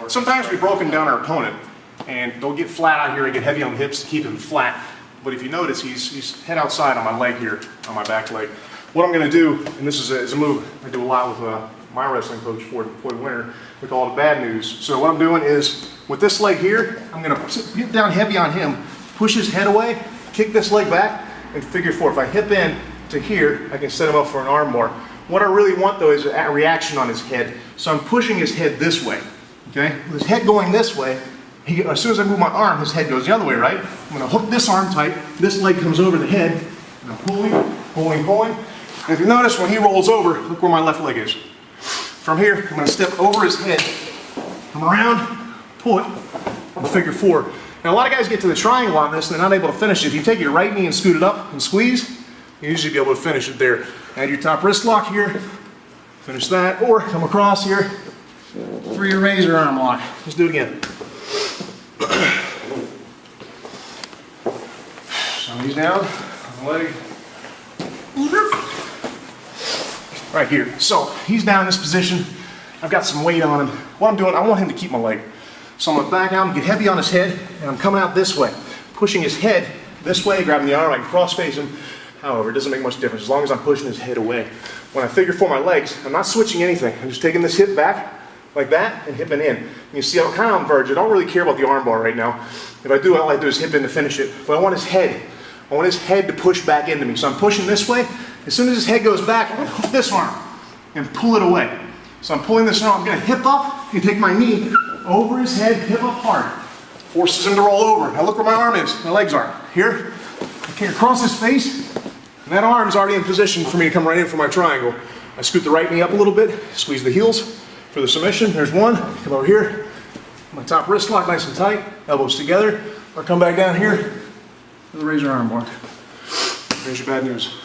Sometimes we've broken down our opponent, and they'll get flat out here and get heavy on the hips to keep him flat. But if you notice, he's head outside on my leg here, on my back leg. What I'm going to do, and this is a move I do a lot with my wrestling coach, Floyd Winter, we call it bad news. So what I'm doing is, with this leg here, I'm going to get down heavy on him, push his head away, kick this leg back, and figure four. If I hip in to here, I can set him up for an arm bar. What I really want though is a reaction on his head. So I'm pushing his head this way, okay? With his head going this way, as soon as I move my arm, his head goes the other way, right? I'm going to hook this arm tight, this leg comes over the head, and I'm pulling. And if you notice, when he rolls over, look where my left leg is. From here, I'm going to step over his head, come around, pull it, and figure four. Now a lot of guys get to the triangle on this and they're not able to finish it. If you take your right knee and scoot it up and squeeze, you usually be able to finish it there. Add your top wrist lock here, finish that, or come across here for your razor arm lock. Let's do it again. So he's down, leg, right here. So he's down in this position. I've got some weight on him. What I'm doing, I want him to keep my leg. So I'm going to back out, get heavy on his head, and I'm coming out this way, pushing his head this way, grabbing the arm, I can cross face him. However, it doesn't make much difference as long as I'm pushing his head away. When I figure four my legs, I'm not switching anything. I'm just taking this hip back like that and hipping in. You see I'm kind of on verge. I don't really care about the arm bar right now. If I do, all I do is hip in to finish it. But I want his head. I want his head to push back into me. So I'm pushing this way. As soon as his head goes back, I'm going to hook this arm and pull it away. So I'm pulling this arm. I'm going to hip up and take my knee over his head, hip up hard. Forces him to roll over. Now look where my arm is. My legs are. Here. I can across his face. And that arm's already in position for me to come right in for my triangle. I scoot the right knee up a little bit, squeeze the heels for the submission. There's one. Come over here. My top wrist lock nice and tight. Elbows together. Or come back down here. The razor arm lock. There's your bad news.